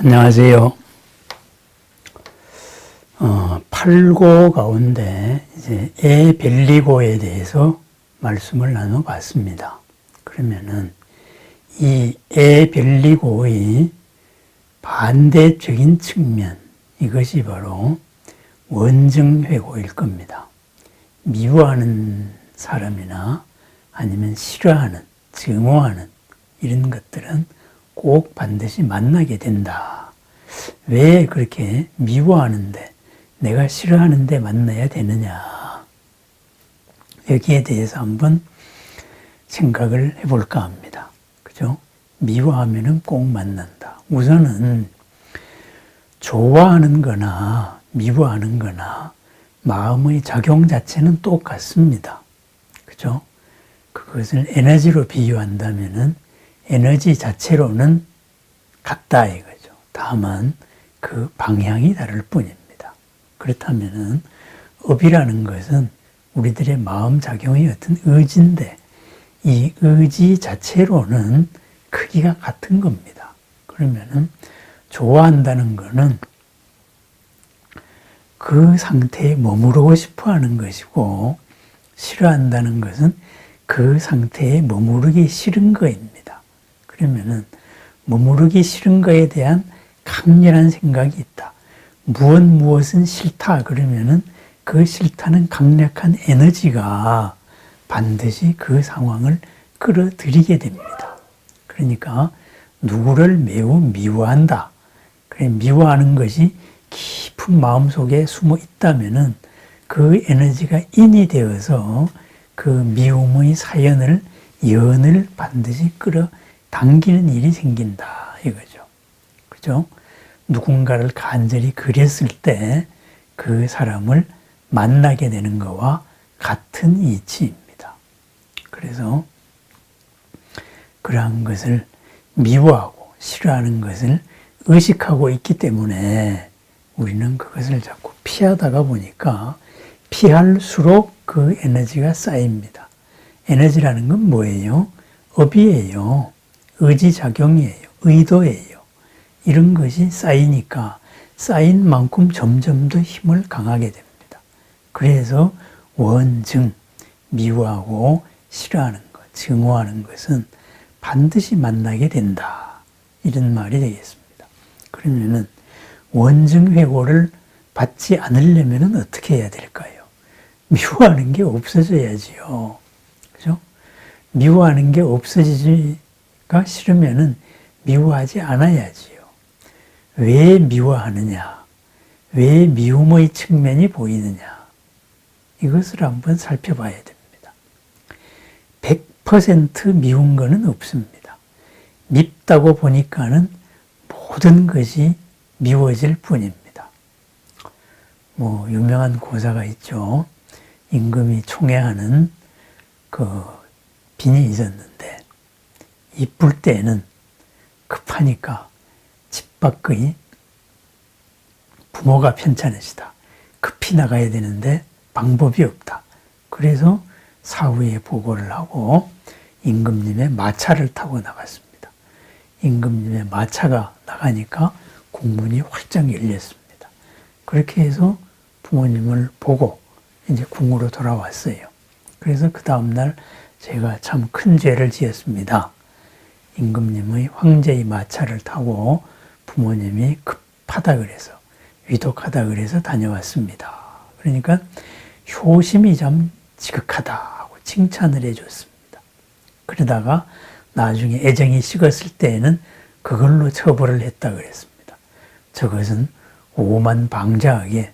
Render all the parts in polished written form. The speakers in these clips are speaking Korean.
안녕하세요. 8고 가운데 이제 에벨리고에 대해서 말씀을 나눠봤습니다. 그러면은 이 에벨리고의 반대적인 측면, 이것이 바로 원증회고일 겁니다. 미워하는 사람이나 아니면 싫어하는, 증오하는 이런 것들은 꼭 반드시 만나게 된다. 왜 그렇게 미워하는데, 내가 싫어하는데 만나야 되느냐. 여기에 대해서 한번 생각을 해볼까 합니다. 그죠? 미워하면은 꼭 만난다. 우선은 좋아하는 거나 미워하는 거나 마음의 작용 자체는 똑같습니다. 그죠? 그것을 에너지로 비유한다면은 에너지 자체로는 같다 이거죠. 다만 그 방향이 다를 뿐입니다. 그렇다면은 업이라는 것은 우리들의 마음 작용의 어떤 의지인데 이 의지 자체로는 크기가 같은 겁니다. 그러면은 좋아한다는 것은 그 상태에 머무르고 싶어 하는 것이고 싫어한다는 것은 그 상태에 머무르기 싫은 거입니다. 그러면은 머무르기 싫은 거에 대한 강렬한 생각이 있다. 무엇은 싫다 그러면은 그 싫다는 강력한 에너지가 반드시 그 상황을 끌어들이게 됩니다. 그러니까 누구를 매우 미워한다. 그래 미워하는 것이 깊은 마음속에 숨어 있다면은 그 에너지가 인이 되어서 그 미움의 사연을 연을 반드시 당기는 일이 생긴다 이거죠. 그죠? 누군가를 간절히 그렸을 때 그 사람을 만나게 되는 것과 같은 이치입니다. 그래서 그러한 것을 미워하고 싫어하는 것을 의식하고 있기 때문에 우리는 그것을 자꾸 피하다가 보니까 피할수록 그 에너지가 쌓입니다. 에너지라는 건 뭐예요? 업이에요. 의지작용이에요. 의도예요. 이런 것이 쌓이니까 쌓인 만큼 점점 더 힘을 강하게 됩니다. 그래서 원증, 미워하고 싫어하는 것, 증오하는 것은 반드시 만나게 된다. 이런 말이 되겠습니다. 그러면은 원증회고를 받지 않으려면 어떻게 해야 될까요? 미워하는 게 없어져야지요. 그죠? 미워하는 게 없어지기가 싫으면은 미워하지 않아야지요. 왜 미워하느냐? 왜 미움의 측면이 보이느냐? 이것을 한번 살펴봐야 됩니다. 100% 미운 거는 없습니다. 밉다고 보니까는 모든 것이 미워질 뿐입니다. 유명한 고사가 있죠. 임금이 총애하는 그 빈이 있었는데 이쁠 때는 급하니까 집 밖의 부모가 편찮으시다. 급히 나가야 되는데 방법이 없다. 그래서 사후에 보고를 하고 임금님의 마차를 타고 나갔습니다. 임금님의 마차가 나가니까 궁문이 활짝 열렸습니다. 그렇게 해서 부모님을 보고 이제 궁으로 돌아왔어요. 그래서 그 다음날 제가 참 큰 죄를 지었습니다. 임금님의 황제의 마차를 타고 부모님이 급하다 그래서 위독하다 그래서 다녀왔습니다. 그러니까 효심이 참 지극하다 하고 칭찬을 해줬습니다. 그러다가 나중에 애정이 식었을 때에는 그걸로 처벌을 했다 그랬습니다. 저것은 오만방자하게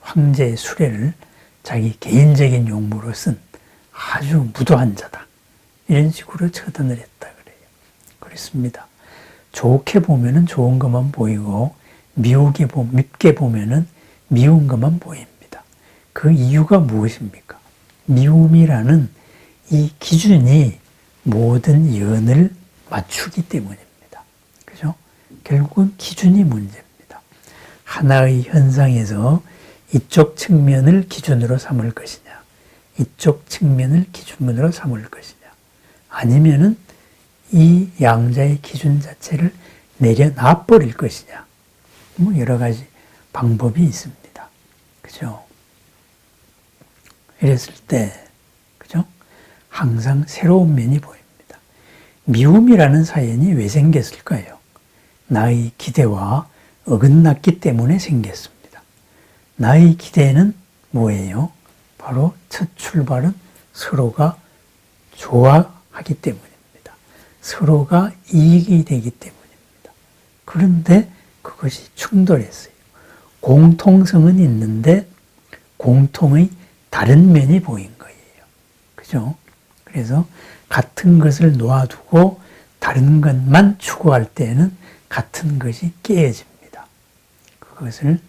황제의 수레를 자기 개인적인 용무로 쓴 아주 무도한 자다. 이런 식으로 처단을 했다 그래요. 그렇습니다. 좋게 보면은 좋은 것만 보이고 밉게 보면은 미운 것만 보입니다. 그 이유가 무엇입니까? 미움이라는 이 기준이 모든 연을 맞추기 때문입니다. 그죠? 결국은 기준이 문제입니다. 하나의 현상에서 이쪽 측면을 기준으로 삼을 것이냐, 이쪽 측면을 기준으로 삼을 것이냐, 아니면은 이 양자의 기준 자체를 내려놔 버릴 것이냐, 뭐 여러 가지 방법이 있습니다. 그죠? 이랬을 때, 그죠? 항상 새로운 면이 보입니다. 미움이라는 사연이 왜 생겼을까요? 나의 기대와 어긋났기 때문에 생겼습니다. 나의 기대는 뭐예요? 바로 첫 출발은 서로가 좋아하기 때문입니다. 서로가 이익이 되기 때문입니다. 그런데 그것이 충돌했어요. 공통성은 있는데 공통의 다른 면이 보인 거예요. 그죠? 그래서 같은 것을 놓아두고 다른 것만 추구할 때는 같은 것이 깨어집니다. 그것을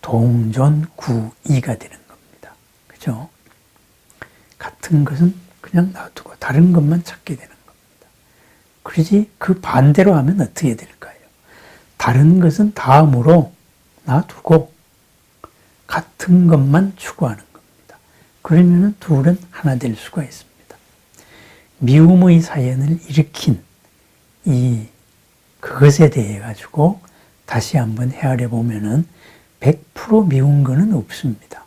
동존구이가 되는 겁니다. 그죠? 같은 것은 그냥 놔두고 다른 것만 찾게 되는 겁니다. 그러지 그 반대로 하면 어떻게 될까요? 다른 것은 다음으로 놔두고 같은 것만 추구하는 겁니다. 그러면 둘은 하나 될 수가 있습니다. 미움의 사연을 일으킨 그것에 대해 가지고 다시 한번 헤아려 보면은 100% 미운 거는 없습니다.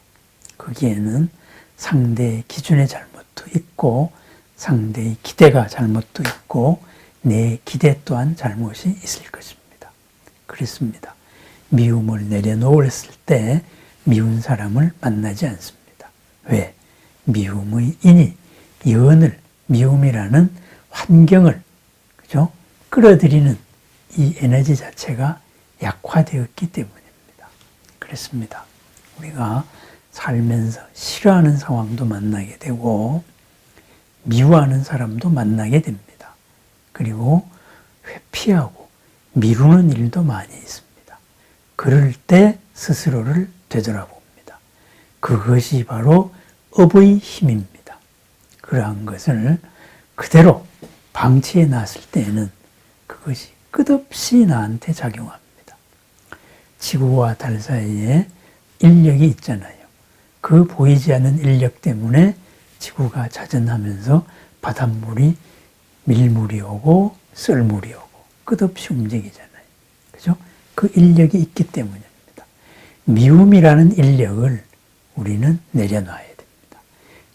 거기에는 상대의 기준의 잘못도 있고 상대의 기대가 잘못도 있고 내 기대 또한 잘못이 있을 것입니다. 그렇습니다. 미움을 내려놓았을 때 미운 사람을 만나지 않습니다. 왜? 미움의 인이 연을 미움이라는 환경을 그죠? 끌어들이는 이 에너지 자체가 약화되었기 때문입니다. 그렇습니다. 우리가 살면서 싫어하는 상황도 만나게 되고 미워하는 사람도 만나게 됩니다. 그리고 회피하고 미루는 일도 많이 있습니다. 그럴 때 스스로를 되돌아봅니다. 그것이 바로 업의 힘입니다. 그러한 것을 그대로 방치해 놨을 때에는 그것이 끝없이 나한테 작용합니다. 지구와 달 사이에 인력이 있잖아요. 그 보이지 않는 인력 때문에 지구가 자전하면서 바닷물이 밀물이 오고 썰물이 오고 끝없이 움직이잖아요. 그죠? 그 인력이 있기 때문입니다. 미움이라는 인력을 우리는 내려놔야 됩니다.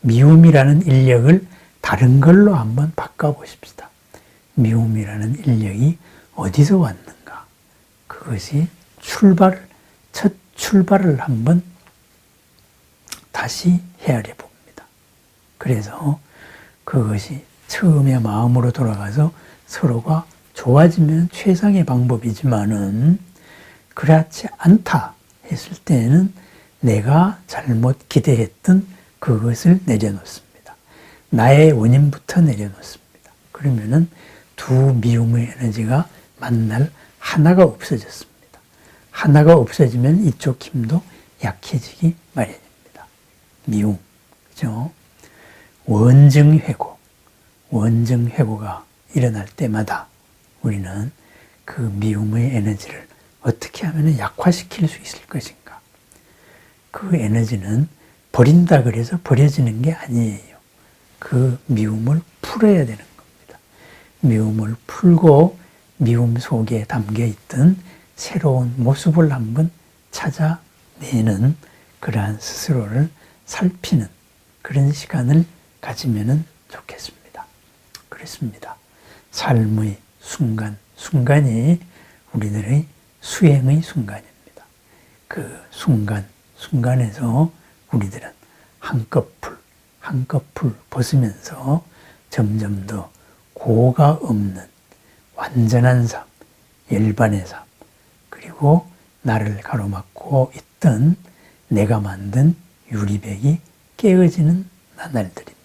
미움이라는 인력을 다른 걸로 한번 바꿔보십시다. 미움이라는 인력이 어디서 왔는가? 그것이 첫 출발을 한번 다시 헤아려 봅니다. 그래서 그것이 처음에 마음으로 돌아가서 서로가 좋아지면 최상의 방법이지만은 그렇지 않다 했을 때는 내가 잘못 기대했던 그것을 내려놓습니다. 나의 원인부터 내려놓습니다. 그러면은 두 미움의 에너지가 만날 하나가 없어졌습니다. 하나가 없어지면 이쪽 힘도 약해지기 마련입니다. 미움, 그죠? 원증회고가 일어날 때마다 우리는 그 미움의 에너지를 어떻게 하면 약화시킬 수 있을 것인가? 그 에너지는 버린다 그래서 버려지는 게 아니에요. 그 미움을 풀어야 되는 겁니다. 미움을 풀고 미움 속에 담겨있던 새로운 모습을 한번 찾아내는 그러한 스스로를 살피는 그런 시간을 가지면 좋겠습니다. 그렇습니다. 삶의 순간이 우리들의 수행의 순간입니다. 그 순간에서 우리들은 한꺼풀 벗으면서 점점 더 고가 없는 완전한 삶, 열반의 삶, 그리고 나를 가로막고 있던 내가 만든 유리백이 깨어지는 나날들입니다.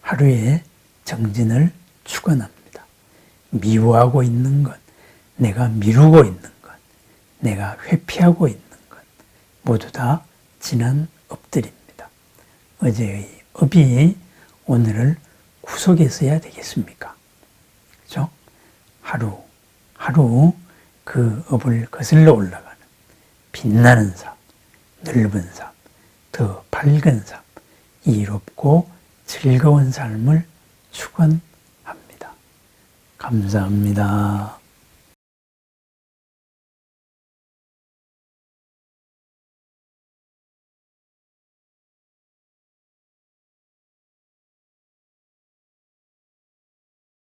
하루에 정진을 축원합니다. 미워하고 있는 것, 내가 미루고 있는 것, 내가 회피하고 있는 것, 모두 다 지난 업들입니다. 어제의 업이 오늘을 구속했어야 되겠습니까? 그죠? 하루 그 업을 거슬러 올라가는 빛나는 삶, 넓은 삶, 더 밝은 삶, 이롭고 즐거운 삶을 축원합니다. 감사합니다. 감사합니다.